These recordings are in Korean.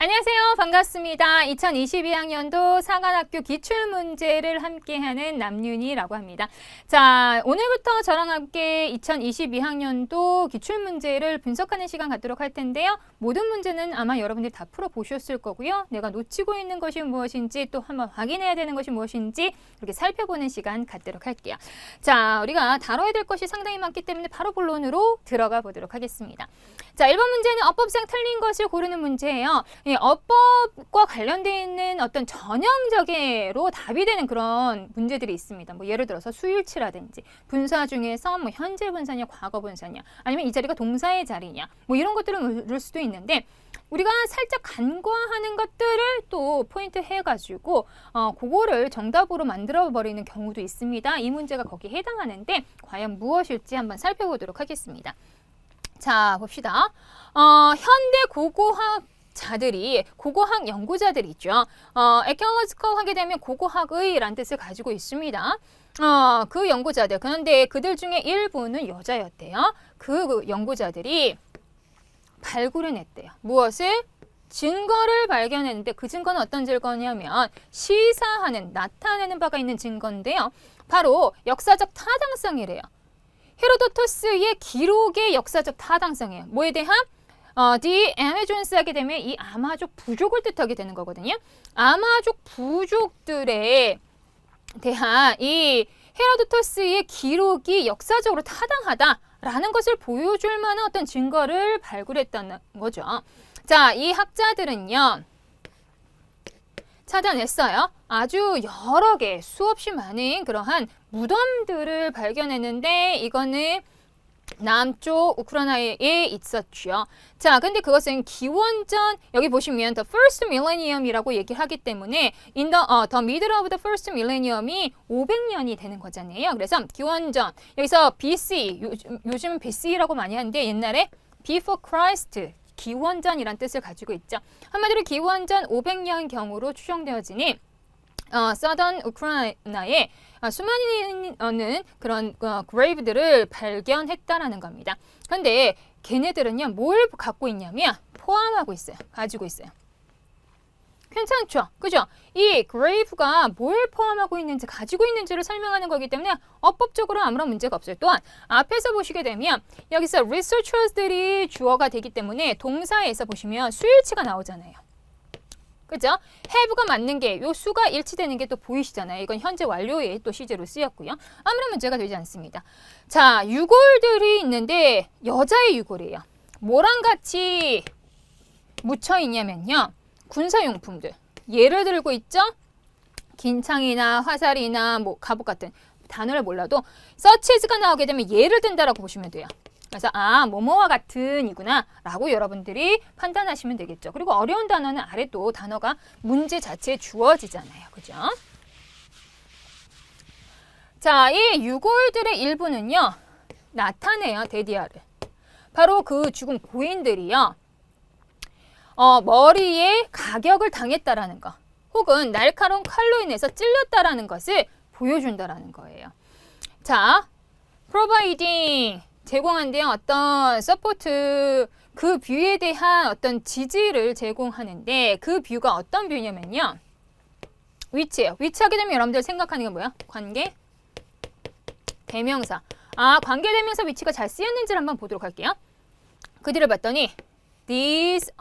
안녕하세요. 반갑습니다. 2022학년도 사관학교 기출문제를 함께하는 남윤이라고 합니다. 자, 오늘부터 저랑 함께 2022학년도 기출문제를 분석하는 시간 갖도록 할 텐데요. 모든 문제는 아마 여러분들이 다 풀어보셨을 거고요. 내가 놓치고 있는 것이 무엇인지 또 한번 확인해야 되는 것이 무엇인지 이렇게 살펴보는 시간 갖도록 할게요. 자, 우리가 다뤄야 될 것이 상당히 많기 때문에 바로 본론으로 들어가 보도록 하겠습니다. 자, 1번 문제는 어법상 틀린 것을 고르는 문제예요. 어법과 관련되어 있는 어떤 전형적으로 답이 되는 그런 문제들이 있습니다. 뭐 예를 들어서 수일치라든지 분사 중에서 뭐 현재 분사냐 과거 분사냐 아니면 이 자리가 동사의 자리냐 뭐 이런 것들을 물을 수도 있는데 우리가 살짝 간과하는 것들을 또 포인트 해가지고 그거를 정답으로 만들어버리는 경우도 있습니다. 이 문제가 거기에 해당하는데 과연 무엇일지 한번 살펴보도록 하겠습니다. 자, 봅시다. 현대 고고학자들이 고고학 연구자들이 있죠. archaeological 하게 되면 고고학의 라는 뜻을 가지고 있습니다. 그 연구자들, 그런데 그들 중에 일부는 여자였대요. 그 연구자들이 발굴해냈대요. 무엇을? 증거를 발견했는데 그 증거는 어떤 증거냐면 시사하는, 나타내는 바가 있는 증거인데요. 바로 역사적 타당성이래요. 헤로도토스의 기록의 역사적 타당성이에요. 뭐에 대한? The Amazons 하게 되면 이 아마족 부족을 뜻하게 되는 거거든요. 아마족 부족들에 대한 이 헤로도토스의 기록이 역사적으로 타당하다라는 것을 보여줄 만한 어떤 증거를 발굴했다는 거죠. 자, 이 학자들은요. 찾아냈어요. 아주 여러 개, 수없이 많은 그러한 무덤들을 발견했는데 이거는 남쪽 우크라이나에 있었죠. 자, 근데 그것은 기원전 여기 보시면 the first millennium이라고 얘기를 하기 때문에 in the middle of the first millennium이 500년이 되는 거잖아요. 그래서 기원전 여기서 BC 요즘 BC라고 많이 하는데 옛날에 before Christ 기원전이란 뜻을 가지고 있죠. 한마디로 기원전 500년 경으로 추정되어지니 서던 우크라이나에 수많은 그런 그레이브들을 발견했다라는 겁니다. 그런데 걔네들은요, 뭘 갖고 있냐면 포함하고 있어요. 가지고 있어요. 괜찮죠? 그죠? 이 그레이브가 뭘 포함하고 있는지, 가지고 있는지를 설명하는 거기 때문에 어법적으로 아무런 문제가 없어요. 또한 앞에서 보시게 되면 여기서 researchers들이 주어가 되기 때문에 동사에서 보시면 수일치가 나오잖아요. 그죠? have가 맞는 게 요 수가 일치되는 게 또 보이시잖아요. 이건 현재 완료에 또 시제로 쓰였고요. 아무런 문제가 되지 않습니다. 자, 유골들이 있는데 여자의 유골이에요. 뭐랑 같이 묻혀 있냐면요. 군사용품들. 예를 들고 있죠? 긴창이나 화살이나 뭐 갑옷 같은 단어를 몰라도 서치즈가 나오게 되면 예를 든다라고 보시면 돼요. 그래서 뭐뭐와 같은 이구나 라고 여러분들이 판단하시면 되겠죠. 그리고 어려운 단어는 아래 또 단어가 문제 자체에 주어지잖아요. 그죠? 자, 이 유골들의 일부는요. 나타내요. 데디아를. 바로 그 죽은 고인들이요. 머리에 가격을 당했다라는 거. 혹은 날카로운 칼로 인해서 찔렸다라는 것을 보여준다라는 거예요. 자, providing 제공한데요. 어떤 서포트 그 뷰에 대한 어떤 지지를 제공하는데 그 뷰가 어떤 뷰냐면요. 위치예요. 위치하게 되면 여러분들 생각하는 게 뭐야? 관계 대명사. 관계 대명사 위치가 잘 쓰였는지를 한번 보도록 할게요. 그 뒤를 봤더니 these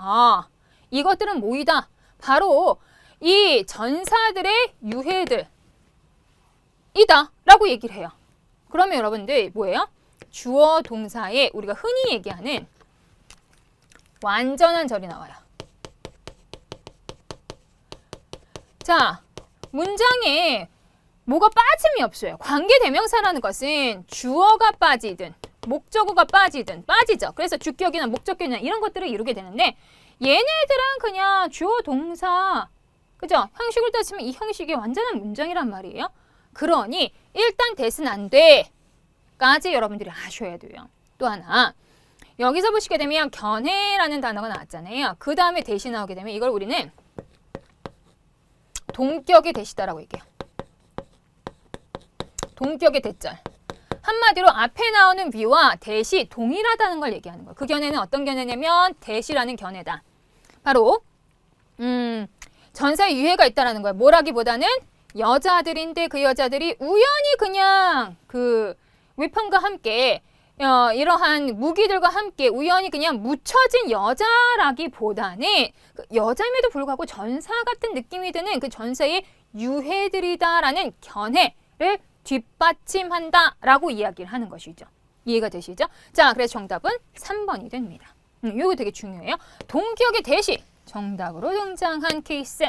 이것들은 뭐이다? 바로 이 전사들의 유해들이다 라고 얘기를 해요. 그러면 여러분들 뭐예요? 주어 동사에 우리가 흔히 얘기하는 완전한 절이 나와요. 자, 문장에 뭐가 빠짐이 없어요. 관계대명사라는 것은 주어가 빠지든 목적어가 빠지든 빠지죠. 그래서 주격이나 목적격이나 이런 것들을 이루게 되는데 얘네들은 그냥 주어 동사 그죠? 형식을 따지면 이 형식이 완전한 문장이란 말이에요. 그러니 일단 대신 안 돼. 까지 여러분들이 아셔야 돼요. 또 하나 여기서 보시게 되면 견해라는 단어가 나왔잖아요. 그 다음에 대시 나오게 되면 이걸 우리는 동격의 대시다라고 얘기해요. 동격의 대절. 한마디로 앞에 나오는 비와 대시 동일하다는 걸 얘기하는 거예요. 그 견해는 어떤 견해냐면 대시라는 견해다. 바로 전사의 유해가 있다라는 거예요. 뭐라기보다는 여자들인데 그 여자들이 우연히 그냥 그 웨폰과 함께 이러한 무기들과 함께 우연히 그냥 묻혀진 여자라기보다는 그 여자임에도 불구하고 전사 같은 느낌이 드는 그 전사의 유해들이다라는 견해를 뒷받침한다라고 이야기를 하는 것이죠. 이해가 되시죠? 자, 그래서 정답은 3번이 됩니다. 이거 되게 중요해요. 동기역의 대시 정답으로 등장한 케이스.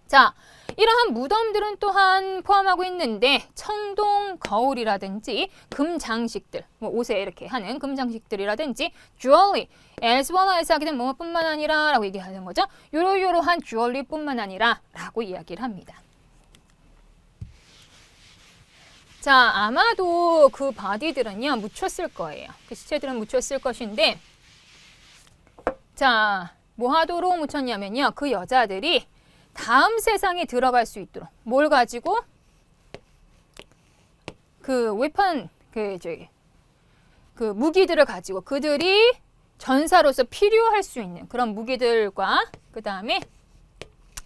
자, 이러한 무덤들은 또한 포함하고 있는데 청동 거울이라든지 금장식들, 뭐 옷에 이렇게 하는 금장식들이라든지 jewelry, as well as 하게 된 뭐뿐만 아니라 라고 얘기하는 거죠. 요러요러한 주얼리뿐만 아니라 라고 이야기를 합니다. 자, 아마도 그 바디들은요 묻혔을 거예요. 그 시체들은 묻혔을 것인데, 자, 뭐 하도록 묻혔냐면요, 그 여자들이 다음 세상에 들어갈 수 있도록 뭘 가지고 그 웨폰 그 무기들을 가지고 그들이 전사로서 필요할 수 있는 그런 무기들과 그 다음에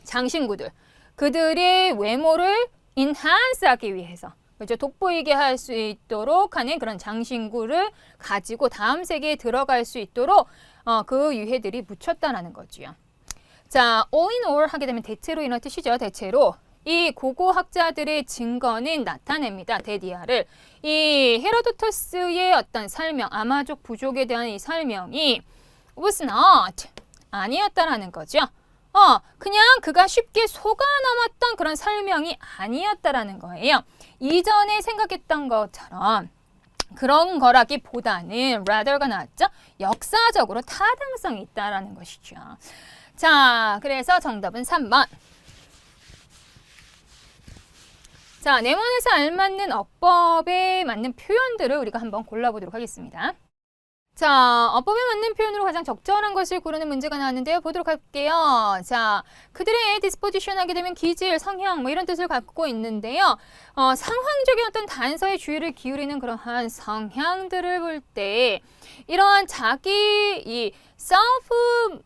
장신구들, 그들의 외모를 인한스하기 위해서, 그렇죠, 돋보이게 할 수 있도록 하는 그런 장신구를 가지고 다음 세계에 들어갈 수 있도록 그 유해들이 묻혔다라는 거지요. 자, all in all 하게 되면 대체로 이런 뜻이죠. 대체로 이 고고학자들의 증거는 나타냅니다. 데디아를. 이 헤로도토스의 어떤 설명, 아마족 부족에 대한 이 설명이 was not, 아니었다라는 거죠. 그냥 그가 쉽게 속아 넘었던 그런 설명이 아니었다라는 거예요. 이전에 생각했던 것처럼 그런 거라기보다는 rather가 나왔죠. 역사적으로 타당성이 있다라는 것이죠. 자, 그래서 정답은 3번. 자, 내면에서 알맞는 어법에 맞는 표현들을 우리가 한번 골라보도록 하겠습니다. 자, 어법에 맞는 표현으로 가장 적절한 것을 고르는 문제가 나왔는데요. 보도록 할게요. 자, 그들의 disposition 하게 되면 기질, 성향 뭐 이런 뜻을 갖고 있는데요. 상황적인 어떤 단서에 주의를 기울이는 그러한 성향들을 볼 때 이러한 자기 이 self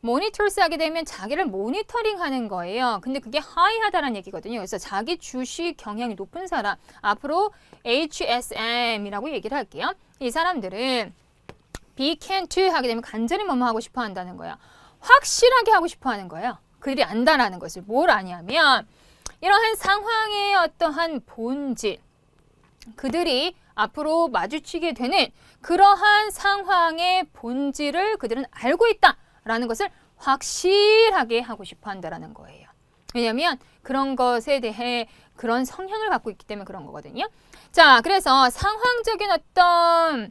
모니터스 하게 되면 자기를 모니터링 하는 거예요. 근데 그게 하이하다라는 얘기거든요. 그래서 자기 주식 경향이 높은 사람, 앞으로 HSM이라고 얘기를 할게요. 이 사람들은 be can't 하게 되면 간절히 뭐뭐 하고 싶어 한다는 거야. 확실하게 하고 싶어 하는 거예요. 그들이 안다라는 것을. 뭘 아냐면 이러한 상황의 어떠한 본질, 그들이 앞으로 마주치게 되는 그러한 상황의 본질을 그들은 알고 있다 라는 것을 확실하게 하고 싶어 한다라는 거예요. 왜냐하면 그런 것에 대해 그런 성향을 갖고 있기 때문에 그런 거거든요. 자, 그래서 상황적인 어떤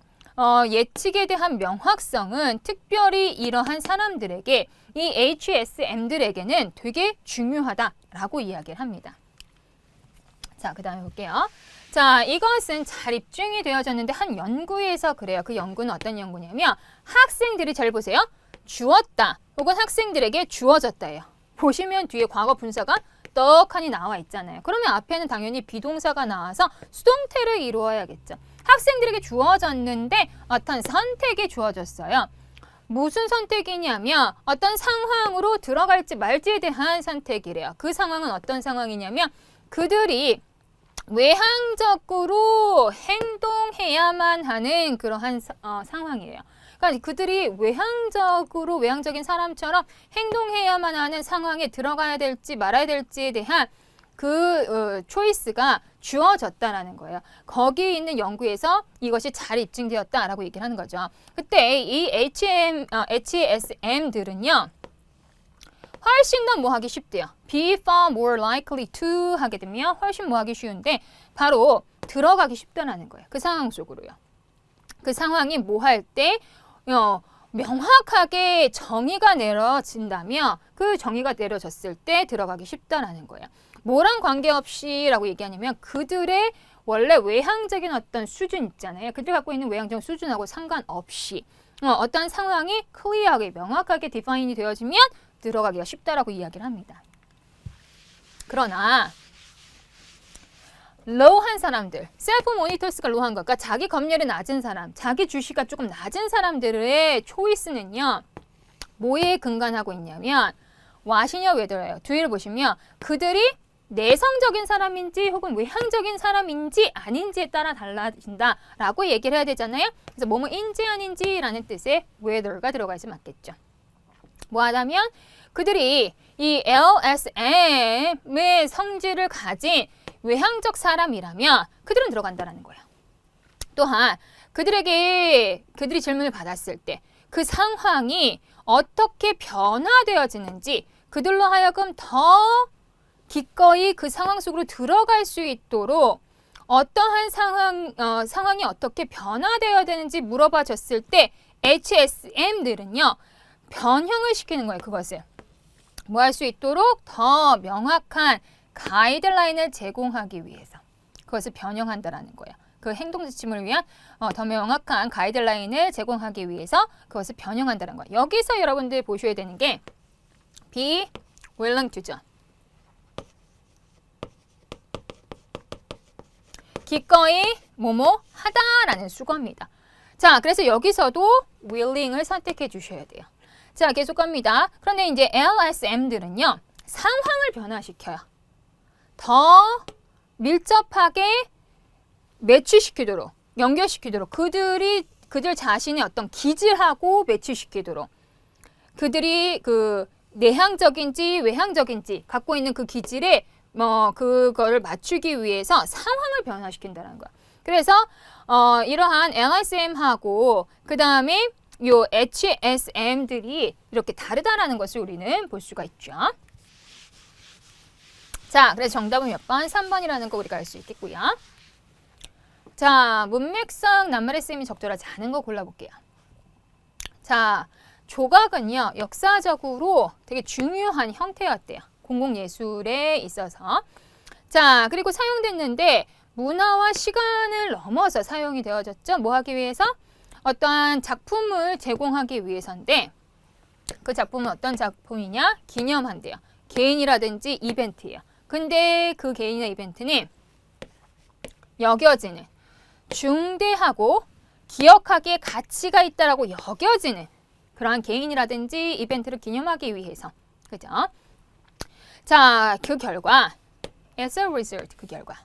예측에 대한 명확성은 특별히 이러한 사람들에게, 이 HSM들에게는 되게 중요하다라고 이야기를 합니다. 자, 그 다음에 볼게요. 자, 이것은 잘 입증이 되어졌는데 한 연구에서 그래요. 그 연구는 어떤 연구냐면 학생들이, 잘 보세요. 주었다 혹은 학생들에게 주어졌다예요. 보시면 뒤에 과거 분사가 떡하니 나와 있잖아요. 그러면 앞에는 당연히 비동사가 나와서 수동태를 이루어야겠죠. 학생들에게 주어졌는데 어떤 선택이 주어졌어요. 무슨 선택이냐면 어떤 상황으로 들어갈지 말지에 대한 선택이래요. 그 상황은 어떤 상황이냐면 그들이 외향적으로 행동해야만 하는 그러한 상황이에요. 그러니까 그들이 외향적인 사람처럼 행동해야만 하는 상황에 들어가야 될지 말아야 될지에 대한 그 초이스가 주어졌다라는 거예요. 거기 있는 연구에서 이것이 잘 입증되었다라고 얘기를 하는 거죠. 그때 이 HSM들은요. 훨씬 더 뭐 하기 쉽대요. Be far more likely to 하게 되면 훨씬 뭐 하기 쉬운데 바로 들어가기 쉽다라는 거예요. 그 상황 속으로요. 그 상황이 뭐 할 때 명확하게 정의가 내려진다면 그 정의가 내려졌을 때 들어가기 쉽다라는 거예요. 뭐랑 관계없이 라고 얘기하냐면 그들의 원래 외향적인 어떤 수준 있잖아요. 그들이 갖고 있는 외향적 수준하고 상관없이 어떤 상황이 클리어하게 명확하게 디파인이 되어지면 들어가기가 쉽다라고 이야기를 합니다. 그러나 로우한 사람들, 셀프 모니터스가 로우한 것, 그러니까 자기 검열이 낮은 사람, 자기 주시가 조금 낮은 사람들의 초이스는요. 뭐에 근간하고 있냐면 what이냐 whether예요. 뒤를 보시면 그들이 내성적인 사람인지 혹은 외향적인 사람인지 아닌지에 따라 달라진다 라고 얘기를 해야 되잖아요. 그래서 뭐뭐인지 아닌지라는 뜻의 whether가 들어가야지 맞겠죠. 뭐 하다면 그들이 이 LSM의 성질을 가진 외향적 사람이라면 그들은 들어간다라는 거예요. 또한 그들이 질문을 받았을 때 그 상황이 어떻게 변화되어지는지 그들로 하여금 더 기꺼이 그 상황 속으로 들어갈 수 있도록 어떠한 상황이 어떻게 변화되어야 되는지 물어봐 줬을 때 HSM들은요. 변형을 시키는 거예요. 그것을. 뭐 할 수 있도록 더 명확한 가이드라인을 제공하기 위해서. 그것을 변형한다라는 거예요. 그 행동 지침을 위한 더 명확한 가이드라인을 제공하기 위해서 그것을 변형한다는 거예요. 여기서 여러분들 보셔야 되는 게 be willing to죠. 기꺼이 뭐뭐 하다라는 수거입니다. 자, 그래서 여기서도 willing을 선택해 주셔야 돼요. 자, 계속 갑니다. 그런데 이제 LSM들은요. 상황을 변화시켜요. 더 밀접하게 매치시키도록, 연결시키도록 그들 자신의 어떤 기질하고 매치시키도록 그들이 그 내향적인지 외향적인지 갖고 있는 그 기질에 그거를 맞추기 위해서 상황을 변화시킨다는 거야. 그래서 이러한 LSM하고 그 다음에 요 HSM들이 이렇게 다르다라는 것을 우리는 볼 수가 있죠. 자, 그래서 정답은 몇 번? 3번이라는 거 우리가 알 수 있겠고요. 자, 문맥상 낱말의 쓰임이 적절하지 않은 거 골라볼게요. 자, 조각은요. 역사적으로 되게 중요한 형태였대요. 공공예술에 있어서. 자, 그리고 사용됐는데 문화와 시간을 넘어서 사용이 되어졌죠. 뭐 하기 위해서? 어떠한 작품을 제공하기 위해서인데 그 작품은 어떤 작품이냐? 기념한대요. 개인이라든지 이벤트예요. 근데 그 개인이나 이벤트는 여겨지는 중대하고 기억하기에 가치가 있다라고 여겨지는 그러한 개인이라든지 이벤트를 기념하기 위해서. 그죠? 자, 그 결과 as a result 그 결과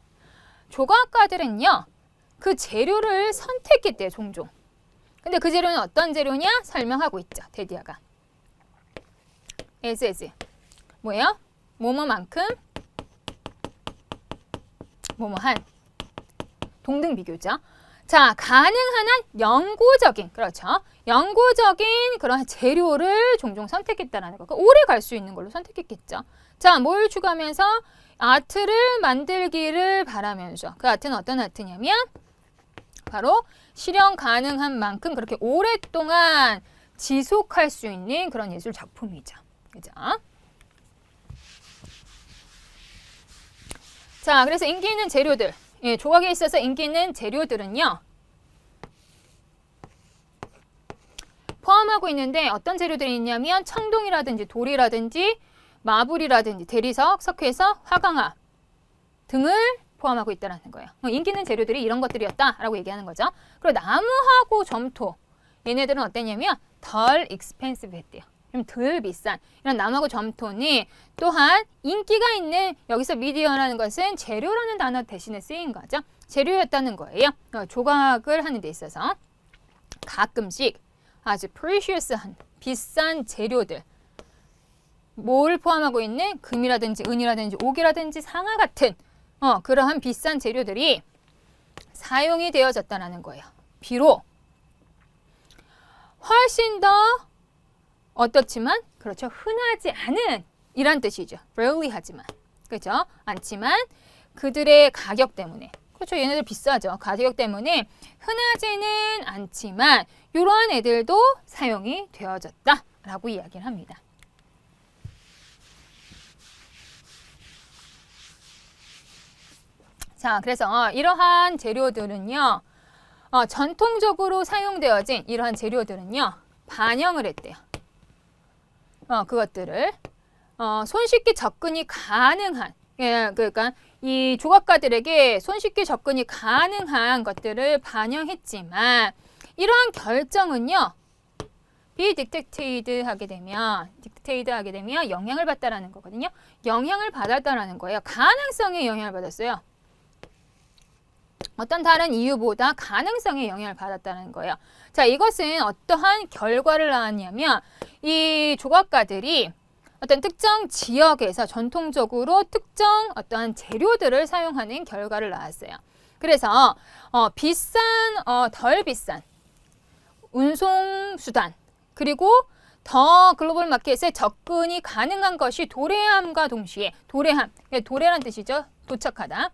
조각가들은요. 그 재료를 선택했대요. 종종. 근데 그 재료는 어떤 재료냐? 설명하고 있죠. 데디아가. as 뭐예요? 뭐뭐만큼 뭐뭐한 동등 비교죠. 자, 가능한 한 영구적인 그렇죠. 영구적인 그런 재료를 종종 선택했다라는 거. 오래 갈 수 있는 걸로 선택했겠죠. 자, 뭘 추가하면서 아트를 만들기를 바라면서 그 아트는 어떤 아트냐면 바로 실현 가능한 만큼 그렇게 오랫동안 지속할 수 있는 그런 예술 작품이죠. 그죠? 자, 그래서 인기 있는 재료들. 예, 조각에 있어서 인기 있는 재료들은요. 포함하고 있는데 어떤 재료들이 있냐면 청동이라든지 돌이라든지 마블이라든지 대리석, 석회석, 화강화 등을 포함하고 있다는 거예요. 인기 있는 재료들이 이런 것들이었다라고 얘기하는 거죠. 그리고 나무하고 점토 얘네들은 어땠냐면 덜 익스펜시브 했대요. 좀 덜 비싼 이런 나무하고 점토는 또한 인기가 있는 여기서 미디어라는 것은 재료라는 단어 대신에 쓰인 거죠. 재료였다는 거예요. 조각을 하는 데 있어서 가끔씩 아주 precious한 비싼 재료들 뭘 포함하고 있는 금이라든지 은이라든지 옥이라든지 상아 같은 그러한 비싼 재료들이 사용이 되어졌다는 거예요. 비록 훨씬 더 어떻지만 그렇죠. 흔하지 않은 이란 뜻이죠. rarely 하지만 그렇죠. 않지만 그들의 가격 때문에 그렇죠. 얘네들 비싸죠. 가격 때문에 흔하지는 않지만 이러한 애들도 사용이 되어졌다라고 이야기를 합니다. 자, 그래서 이러한 재료들은요. 전통적으로 사용되어진 이러한 재료들은요. 반영을 했대요. 그것들을 손쉽게 접근이 가능한 그러니까 이 조각가들에게 손쉽게 접근이 가능한 것들을 반영했지만 이러한 결정은요. be dictated 하게 되면 영향을 받다라는 거거든요. 영향을 받았다라는 거예요. 가능성에 영향을 받았어요. 어떤 다른 이유보다 가능성에 영향을 받았다는 거예요. 자, 이것은 어떠한 결과를 낳았냐면 이 조각가들이 어떤 특정 지역에서 전통적으로 특정 어떠한 재료들을 사용하는 결과를 낳았어요. 그래서 비싼, 덜 비싼 운송 수단, 그리고 더 글로벌 마켓에 접근이 가능한 것이 도래함과 동시에 도래란 뜻이죠. 도착하다.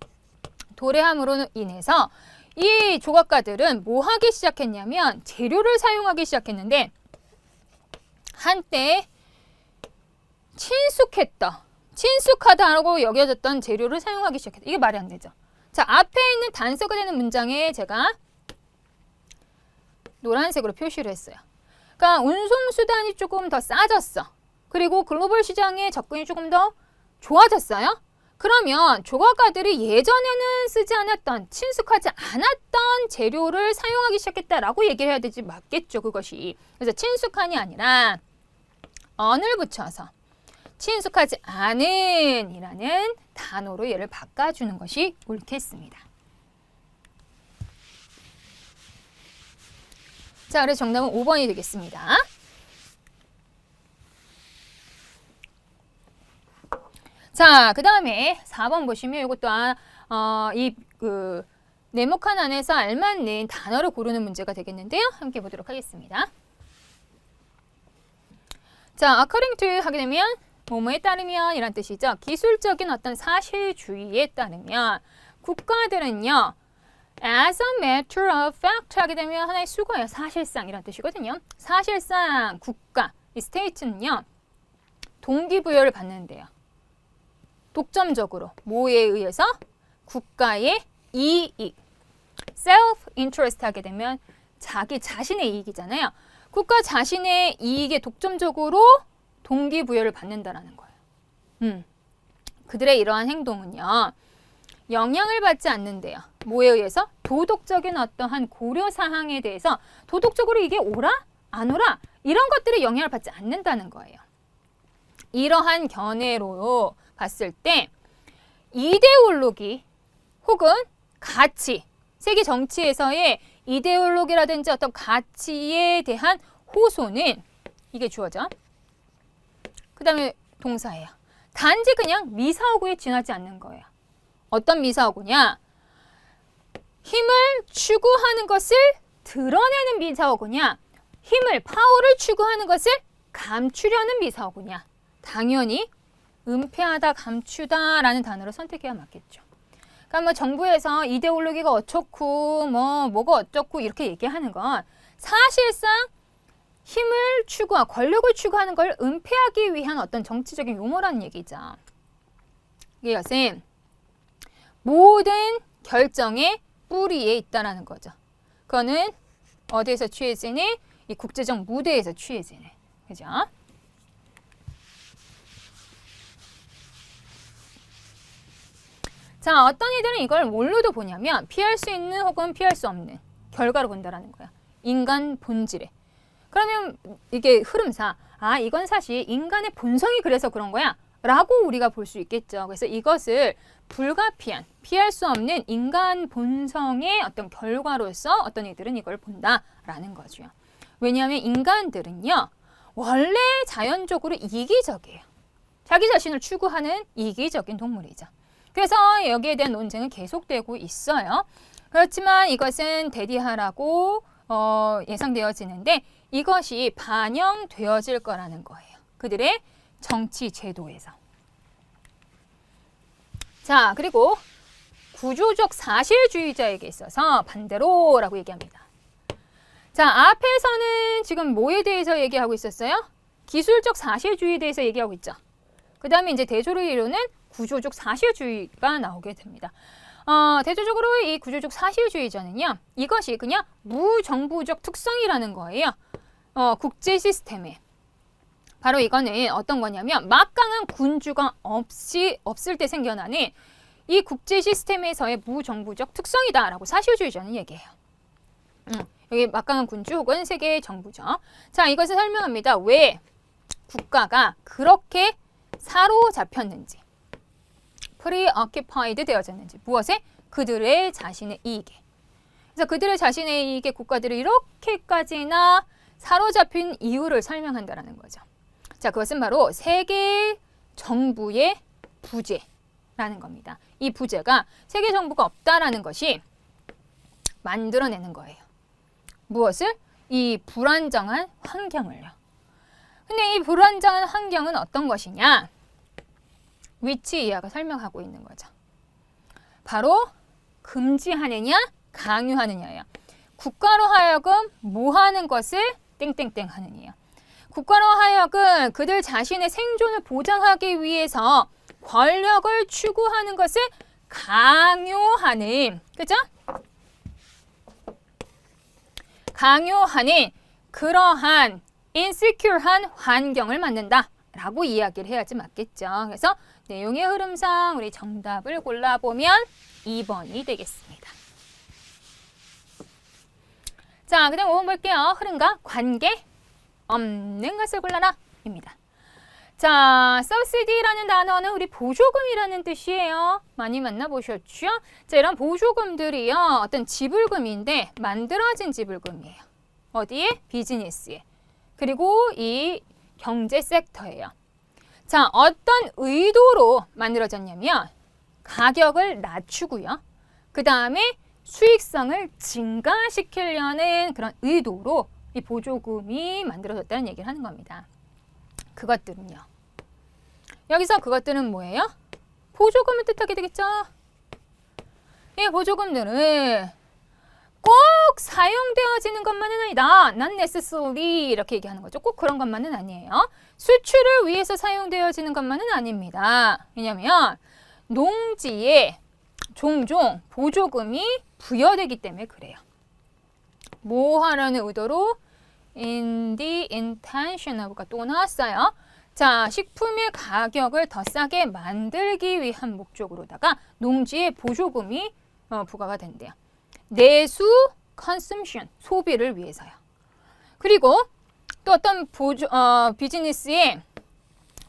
도래함으로 인해서 이 조각가들은 뭐 하기 시작했냐면 재료를 사용하기 시작했는데 한때 친숙하다고 여겨졌던 재료를 사용하기 시작했다. 이게 말이 안 되죠. 자, 앞에 있는 단서가 되는 문장에 제가 노란색으로 표시를 했어요. 그러니까 운송수단이 조금 더 싸졌어. 그리고 글로벌 시장에 접근이 조금 더 좋아졌어요. 그러면 조각가들이 예전에는 쓰지 않았던, 친숙하지 않았던 재료를 사용하기 시작했다라고 얘기를 해야 되지 맞겠죠, 그것이. 그래서 친숙한이 아니라 언을 붙여서 친숙하지 않은 이라는 단어로 얘를 바꿔주는 것이 옳겠습니다. 자, 그래서 정답은 5번이 되겠습니다. 자, 그 다음에 4번 보시면 이것도 네모칸 안에서 알맞는 단어를 고르는 문제가 되겠는데요. 함께 보도록 하겠습니다. 자, according to 하게 되면 뭐뭐에 따르면 이란 뜻이죠. 기술적인 어떤 사실주의에 따르면 국가들은요. as a matter of fact 하게 되면 하나의 수거예요. 사실상 이란 뜻이거든요. 사실상 국가, 이 state는요. 동기부여를 받는데요. 독점적으로 뭐에 의해서? 국가의 이익, self-interest 하게 되면 자기 자신의 이익이잖아요. 국가 자신의 이익에 독점적으로 동기부여를 받는다라는 거예요. 그들의 이러한 행동은요. 영향을 받지 않는데요. 뭐에 의해서? 도덕적인 어떠한 고려사항에 대해서 도덕적으로 이게 옳아? 안 옳아? 이런 것들에 영향을 받지 않는다는 거예요. 이러한 견해로 봤을 때 이데올로기 혹은 가치, 세계 정치에서의 이데올로기라든지 어떤 가치에 대한 호소는 이게 주어져. 그 다음에 동사예요. 단지 그냥 미사오구에 지나지 않는 거예요. 어떤 미사오구냐? 힘을 추구하는 것을 드러내는 미사오구냐? 힘을, 파워를 추구하는 것을 감추려는 미사오구냐? 당연히 은폐하다, 감추다라는 단어를 선택해야 맞겠죠. 그러니까 뭐 정부에서 이데올로기가 어쩌고 뭐가 어쩌고 이렇게 얘기하는 건 사실상 힘을 추구하고 권력을 추구하는 걸 은폐하기 위한 어떤 정치적인 용어라는 얘기죠. 이것은 모든 결정의 뿌리에 있다라는 거죠. 그거는 어디에서 취해지는? 이 국제적 무대에서 취해지는. 그죠? 자, 어떤 이들은 이걸 뭘로도 보냐면 피할 수 있는 혹은 피할 수 없는 결과로 본다라는 거야. 인간 본질에. 그러면 이게 흐름상 이건 사실 인간의 본성이 그래서 그런 거야 라고 우리가 볼 수 있겠죠. 그래서 이것을 불가피한, 피할 수 없는 인간 본성의 어떤 결과로서 어떤 이들은 이걸 본다라는 거죠. 왜냐하면 인간들은요. 원래 자연적으로 이기적이에요. 자기 자신을 추구하는 이기적인 동물이죠. 그래서 여기에 대한 논쟁은 계속되고 있어요. 그렇지만 이것은 대디하라고 예상되어지는데 이것이 반영되어질 거라는 거예요. 그들의 정치 제도에서. 자, 그리고 구조적 사실주의자에게 있어서 반대로라고 얘기합니다. 자, 앞에서는 지금 뭐에 대해서 얘기하고 있었어요? 기술적 사실주의에 대해서 얘기하고 있죠. 그 다음에 이제 대조로 이루는 구조적 사실주의가 나오게 됩니다. 대조적으로 이 구조적 사실주의자는요. 이것이 그냥 무정부적 특성이라는 거예요. 국제 시스템에. 바로 이거는 어떤 거냐면 막강한 군주가 없을 때 생겨나는 이 국제 시스템에서의 무정부적 특성이다라고 사실주의자는 얘기해요. 여기 막강한 군주 혹은 세계 정부죠. 자, 이것을 설명합니다. 왜 국가가 그렇게 사로잡혔는지, preoccupied 되어졌는지, 무엇에? 그들의 자신의 이익에. 그래서 그들의 자신의 이익에 국가들이 이렇게까지나 사로잡힌 이유를 설명한다라는 거죠. 자, 그것은 바로 세계 정부의 부재라는 겁니다. 이 부재가 세계 정부가 없다라는 것이 만들어내는 거예요. 무엇을? 이 불안정한 환경을요. 근데 이 불안정한 환경은 어떤 것이냐? 위치 이하가 설명하고 있는 거죠. 바로 금지하느냐, 강요하느냐예요. 국가로 하여금 뭐 하는 것을 땡땡땡 하느냐예요. 국가로 하여금 그들 자신의 생존을 보장하기 위해서 권력을 추구하는 것을 강요하는, 그죠? 강요하는 그러한 인시큐어한 환경을 만든다 라고 이야기를 해야지 맞겠죠. 그래서 내용의 흐름상 우리 정답을 골라보면 2번이 되겠습니다. 자, 그 다음 5번 볼게요. 흐름과 관계 없는 것을 골라라 입니다. 자, subsidy라는 단어는 우리 보조금이라는 뜻이에요. 많이 만나보셨죠? 자, 이런 보조금들이요, 어떤 지불금인데 만들어진 지불금이에요. 어디에? 비즈니스에. 그리고 이 경제 섹터예요. 자, 어떤 의도로 만들어졌냐면 가격을 낮추고요. 그 다음에 수익성을 증가시키려는 그런 의도로 이 보조금이 만들어졌다는 얘기를 하는 겁니다. 그것들은요. 여기서 그것들은 뭐예요? 보조금을 뜻하게 되겠죠. 이 보조금들은 꼭 사용되어지는 것만은 아니다. not necessarily 이렇게 얘기하는 거죠. 꼭 그런 것만은 아니에요. 수출을 위해서 사용되어지는 것만은 아닙니다. 왜냐하면 농지에 종종 보조금이 부여되기 때문에 그래요. 뭐 하라는 의도로? in the intention of가 또 나왔어요. 자, 식품의 가격을 더 싸게 만들기 위한 목적으로다가 농지에 보조금이 부과가 된대요. 내수 consumption, 소비를 위해서요. 그리고 또 어떤 비즈니스에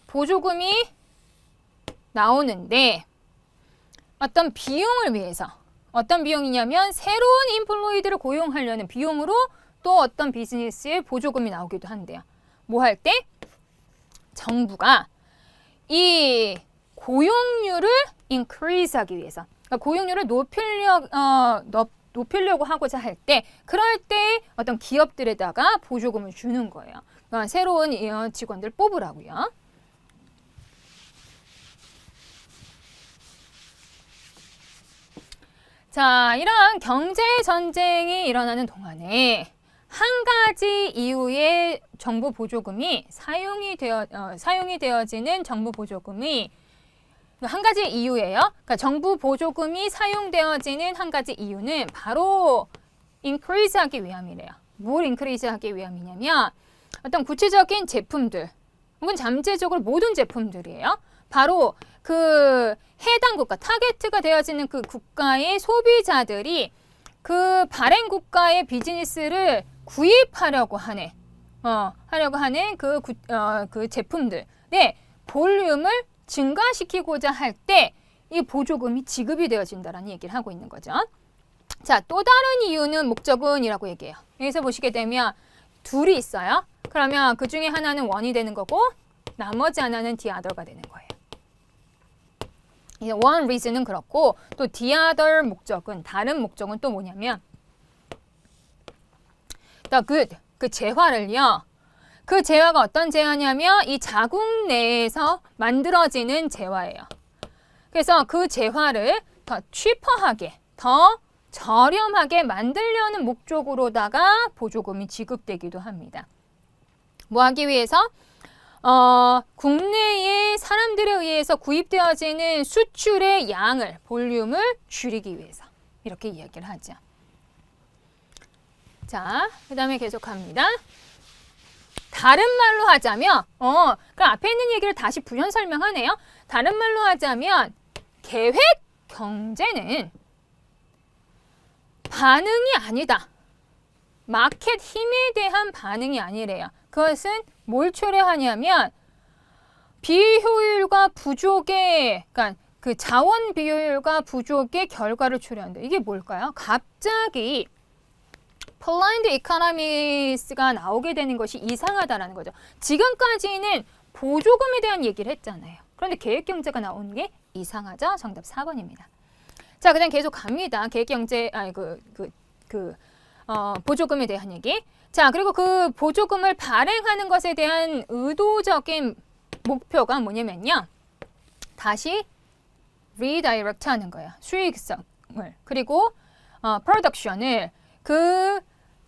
보조금이 나오는데 어떤 비용을 위해서, 어떤 비용이냐면 새로운 인플로이드를 고용하려는 비용으로 또 어떤 비즈니스에 보조금이 나오기도 한대요. 뭐 할 때? 정부가 이 고용률을 increase 하기 위해서, 그러니까 고용률을 높이려고 하고자 할 때, 그럴 때 어떤 기업들에다가 보조금을 주는 거예요. 그러니까 새로운 직원들 뽑으라고요. 자, 이런 경제 전쟁이 일어나는 동안에 한 가지 이유의 정부 보조금이 사용이 되어지는 정부 보조금이 한 가지 이유예요. 그러니까 정부 보조금이 사용되어지는 한 가지 이유는 바로 increase하기 위함이래요. 뭘 increase하기 위함이냐면 어떤 구체적인 제품들 혹은 잠재적으로 모든 제품들이에요. 바로 그 해당 국가, 타겟가 되어지는 그 국가의 소비자들이 그 발행 국가의 비즈니스를 구입하려고 하는 그 제품들의 볼륨을 증가시키고자 할 때 이 보조금이 지급이 되어진다라는 얘기를 하고 있는 거죠. 자, 또 다른 이유는 목적은이라고 얘기해요. 여기서 보시게 되면 둘이 있어요. 그러면 그 중에 하나는 원이 되는 거고 나머지 하나는 the other가 되는 거예요. one reason은 그렇고 또 the other 목적은, 다른 목적은 또 뭐냐면 the good, 그 재화를요. 그 재화가 어떤 재화냐면 이 자국 내에서 만들어지는 재화예요. 그래서 그 재화를 더 cheaper하게, 더 저렴하게 만들려는 목적으로다가 보조금이 지급되기도 합니다. 뭐 하기 위해서? 국내의 사람들에 의해서 구입되어지는 수출의 양을, 볼륨을 줄이기 위해서 이렇게 이야기를 하죠. 자, 그 다음에 계속합니다. 다른 말로 하자면, 그 앞에 있는 얘기를 다시 부연 설명하네요. 다른 말로 하자면 계획 경제는 반응이 아니다. 마켓 힘에 대한 반응이 아니래요. 그것은 뭘 초래하냐면 비효율과 부족의, 그러니까 그 자원 비효율과 부족의 결과를 초래한다. 이게 뭘까요? 갑자기 플라인드 이코노미스가 나오게 되는 것이 이상하다라는 거죠. 지금까지는 보조금에 대한 얘기를 했잖아요. 그런데 계획경제가 나오는 게 이상하죠? 정답 4번입니다. 자, 그다음 계속 갑니다. 계획경제, 보조금에 대한 얘기. 자, 그리고 그 보조금을 발행하는 것에 대한 의도적인 목표가 뭐냐면요. 다시 리다이렉트 하는 거예요. 수익성을. 그리고 프로덕션을 그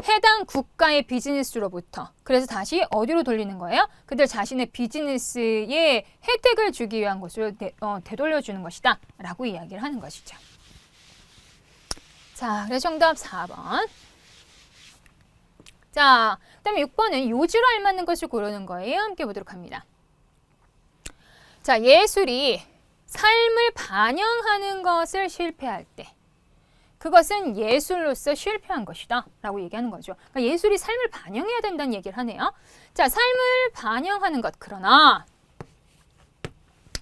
해당 국가의 비즈니스로부터. 그래서 다시 어디로 돌리는 거예요? 그들 자신의 비즈니스에 혜택을 주기 위한 것으로 되돌려주는 것이다. 라고 이야기를 하는 것이죠. 자, 그래서 정답 4번. 자, 그 다음에 6번은 요지로 알맞는 것을 고르는 거예요. 함께 보도록 합니다. 자, 예술이 삶을 반영하는 것을 실패할 때 그것은 예술로서 실패한 것이다 라고 얘기하는 거죠. 그러니까 예술이 삶을 반영해야 된다는 얘기를 하네요. 자, 삶을 반영하는 것. 그러나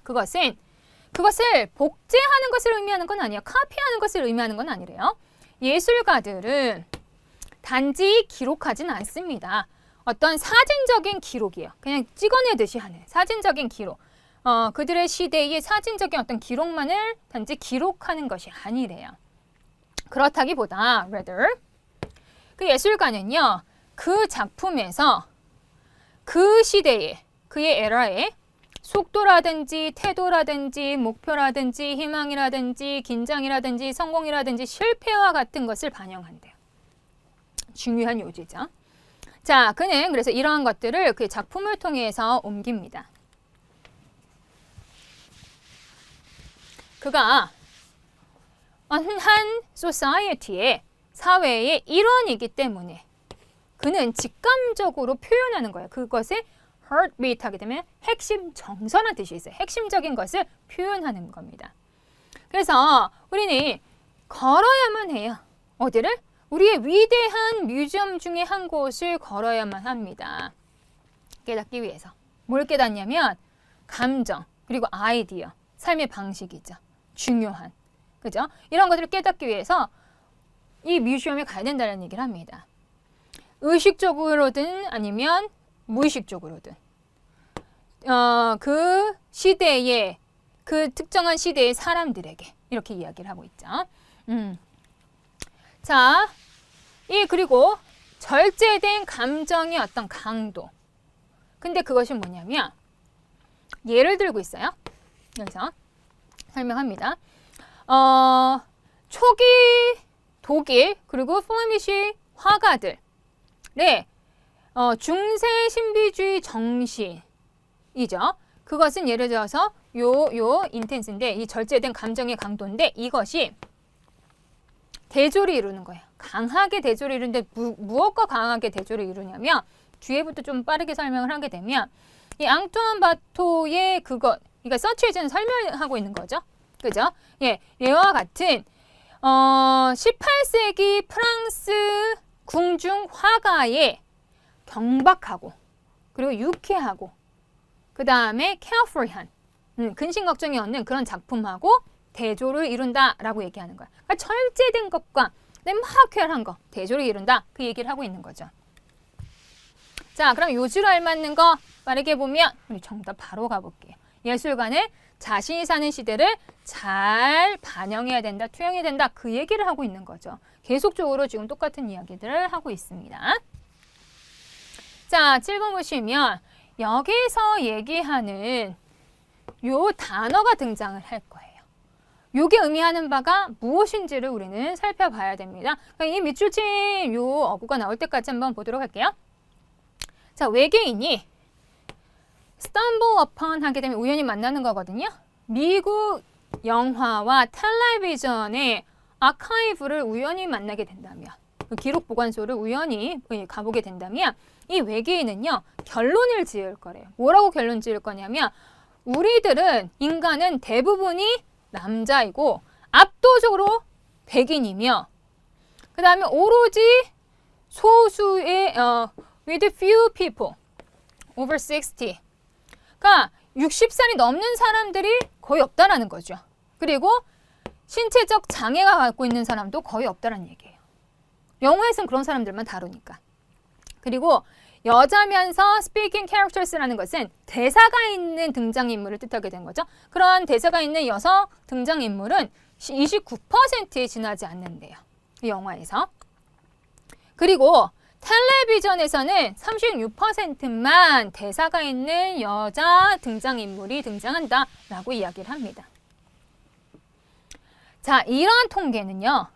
그것을 복제하는 것을 의미하는 건 아니에요. 카피하는 것을 의미하는 건 아니래요. 예술가들은 단지 기록하진 않습니다. 어떤 사진적인 기록이에요. 그냥 찍어내듯이 하는 사진적인 기록. 그들의 시대의 사진적인 어떤 기록만을 단지 기록하는 것이 아니래요. 그렇다기보다 rather 그 예술가는요. 그 작품에서 그 시대에 그의 에라에 속도라든지 태도라든지 목표라든지 희망이라든지 긴장이라든지 성공이라든지 실패와 같은 것을 반영한대요. 중요한 요지죠. 자, 그는 그래서 이러한 것들을 그 작품을 통해서 옮깁니다. 그가 한 society의 사회의 일원이기 때문에 그는 직감적으로 표현하는 거예요. 그것에 heartbeat 하게 되면 핵심 정서란 뜻이 있어요. 핵심적인 것을 표현하는 겁니다. 그래서 우리는 걸어야만 해요. 어디를? 우리의 위대한 뮤지엄 중에 한 곳을 걸어야만 합니다. 깨닫기 위해서. 뭘 깨닫냐면 감정, 그리고 아이디어, 삶의 방식이죠. 중요한. 그죠? 이런 것들을 깨닫기 위해서 이 뮤지엄에 가야 된다는 얘기를 합니다. 의식적으로든 아니면 무의식적으로든 그 시대의 그 특정한 시대의 사람들에게 이렇게 이야기를 하고 있죠. 자, 그리고 절제된 감정의 어떤 강도. 근데 그것이 뭐냐면 예를 들고 있어요. 여기서 설명합니다. 초기 독일 그리고 플레미시 화가들 중세 신비주의 정신이죠. 그것은 예를 들어서 요 인텐스인데 이 절제된 감정의 강도인데 이것이 대조를 이루는 거예요. 강하게 대조를 이루는데 무엇과 강하게 대조를 이루냐면 뒤에부터 좀 빠르게 설명을 하게 되면 이 앙투안 바토의 그러니까 서치에서는 설명하고 있는 거죠. 그죠? 예, 얘와 같은 18세기 프랑스 궁중 화가의 경박하고 그리고 유쾌하고 그 다음에 carefree한 근심 걱정이 없는 그런 작품하고 대조를 이룬다라고 얘기하는 거야. 그러니까 절제된 것과 화쾌한 것, 대조를 이룬다 그 얘기를 하고 있는 거죠. 자, 그럼 요지로 알맞는 거 빠르게 보면 우리 정답 바로 가볼게요. 예술가는 자신이 사는 시대를 잘 반영해야 된다, 투영해야 된다 그 얘기를 하고 있는 거죠. 계속적으로 지금 똑같은 이야기들을 하고 있습니다. 자, 7번 보시면 여기서 얘기하는 요 단어가 등장을 할 거예요. 요게 의미하는 바가 무엇인지를 우리는 살펴봐야 됩니다. 그러니까 이 밑줄 친 요 어구가 나올 때까지 한번 보도록 할게요. 자, 외계인이 stumble upon 하게 되면 우연히 만나는 거거든요. 미국 영화와 텔레비전의 아카이브를 우연히 만나게 된다면 그 기록 보관소를 우연히 가보게 된다면 이 외계인은요 결론을 지을 거래요. 뭐라고 결론 지을 거냐면 우리들은 인간은 대부분이 남자이고 압도적으로 백인이며 그 다음에 오로지 소수의 with few people over 60. 그러니까 60살이 넘는 사람들이 거의 없다라는 거죠. 그리고 신체적 장애가 갖고 있는 사람도 거의 없다라는 얘기예요. 영화에서는 그런 사람들만 다루니까. 그리고 여자면서 speaking characters라는 것은 대사가 있는 등장인물을 뜻하게 된 거죠. 그러한 대사가 있는 여성 등장인물은 29%에 지나지 않는데요. 이 영화에서. 그리고 텔레비전에서는 36%만 대사가 있는 여자 등장인물이 등장한다라고 이야기를 합니다. 자, 이러한 통계는요.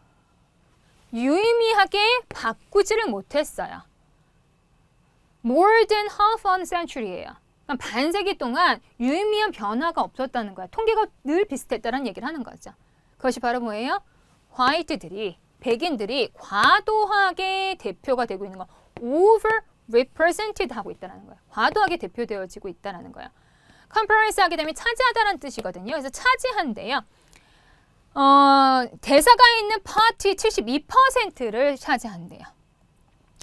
유의미하게 바꾸지를 못했어요. More than half a century예요. 그러니까 반세기 동안 유의미한 변화가 없었다는 거야. 통계가 늘 비슷했다는 얘기를 하는 거죠. 그것이 바로 뭐예요? 화이트들이, 백인들이 과도하게 대표가 되고 있는 거. over-represented 하고 있다는 거예요. 과도하게 대표되어지고 있다는 거예요. conference 하게 되면 차지하다라는 뜻이거든요. 그래서 차지한대요. 대사가 있는 파티 72%를 차지한대요.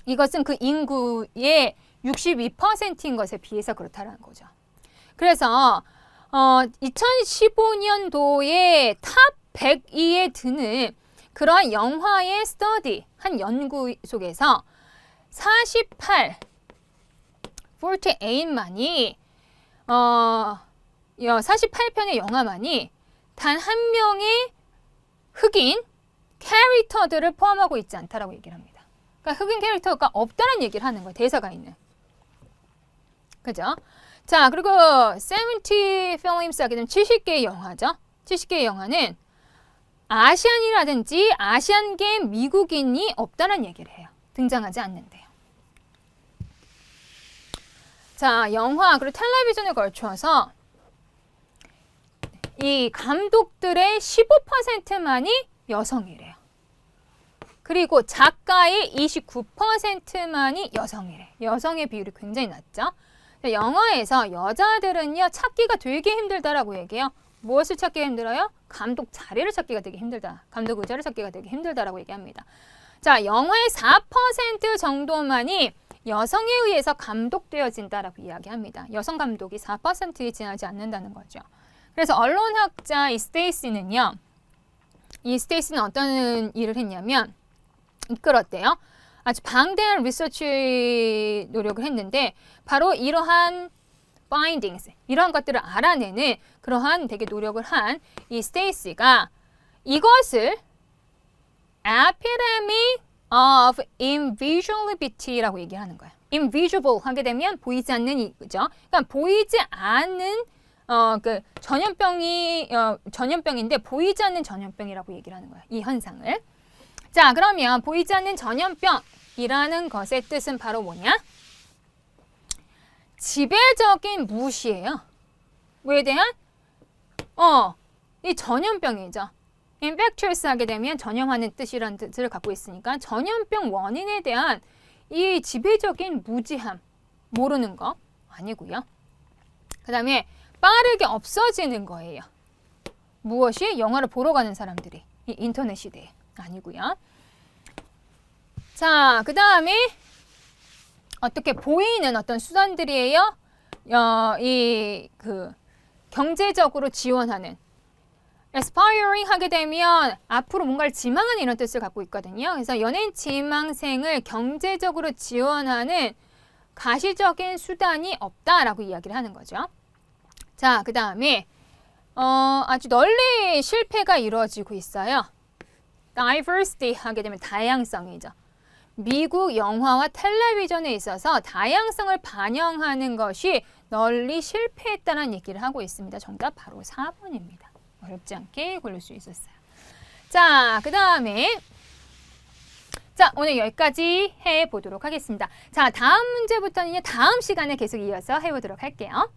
이것은 그 인구의 62%인 것에 비해서 그렇다는 거죠. 그래서 2015년도에 탑 102에 드는 그러한 영화의 스터디, 한 연구 속에서 48편의 영화만이 단 한 명의 흑인 캐릭터들을 포함하고 있지 않다라고 얘기를 합니다. 그러니까 흑인 캐릭터가 없다는 얘기를 하는 거예요. 대사가 있는. 그죠? 자, 그리고 70 films 하게 되면 70개의 영화죠. 70개의 영화는 아시안이라든지 아시안계 미국인이 없다는 얘기를 해요. 등장하지 않는데요. 자, 영화 그리고 텔레비전에 걸쳐서 이 감독들의 15%만이 여성이래요. 그리고 작가의 29%만이 여성이래. 여성의 비율이 굉장히 낮죠. 영화에서 여자들은요 찾기가 되게 힘들다라고 얘기해요. 무엇을 찾기가 힘들어요? 감독 자리를 찾기가 되게 힘들다. 감독 의자를 찾기가 되게 힘들다라고 얘기합니다. 자, 영화의 4% 정도만이 여성에 의해서 감독되어진다라고 이야기합니다. 여성 감독이 4%에 지나지 않는다는 거죠. 그래서 언론학자 이 스테이시는 어떤 일을 했냐면 이끌었대요. 아주 방대한 리서치 노력을 했는데 바로 이러한 findings, 이러한 것들을 알아내는 그러한 되게 노력을 한 이 스테이시가 이것을 epidemic of invisibility라고 얘기하는 거예요. invisible 하게 되면 보이지 않는 이죠. 그러니까 보이지 않는 그 전염병인데 보이지 않는 전염병이라고 얘기를 하는 거예요. 이 현상을. 자, 그러면 보이지 않는 전염병이라는 것의 뜻은 바로 뭐냐? 지배적인 무시예요. 뭐에 대한? 이 전염병이죠. infectious 하게 되면 전염하는 뜻이라는 뜻을 갖고 있으니까 전염병 원인에 대한 이 지배적인 무지함, 모르는 거 아니고요. 그 다음에 빠르게 없어지는 거예요. 무엇이? 영화를 보러 가는 사람들이. 이 인터넷 시대에. 아니고요. 자, 그 다음에 어떻게 보이는 어떤 수단들이에요? 경제적으로 지원하는 aspiring 하게 되면 앞으로 뭔가를 지망하는 이런 뜻을 갖고 있거든요. 그래서 연예인 지망생을 경제적으로 지원하는 가시적인 수단이 없다라고 이야기를 하는 거죠. 자, 그 다음에 아주 널리 실패가 이루어지고 있어요. diversity 하게 되면 다양성이죠. 미국 영화와 텔레비전에 있어서 다양성을 반영하는 것이 널리 실패했다는 얘기를 하고 있습니다. 정답 바로 4번입니다. 어렵지 않게 고를 수 있었어요. 자, 그 다음에 오늘 여기까지 해보도록 하겠습니다. 자, 다음 문제부터는 다음 시간에 계속 이어서 해보도록 할게요.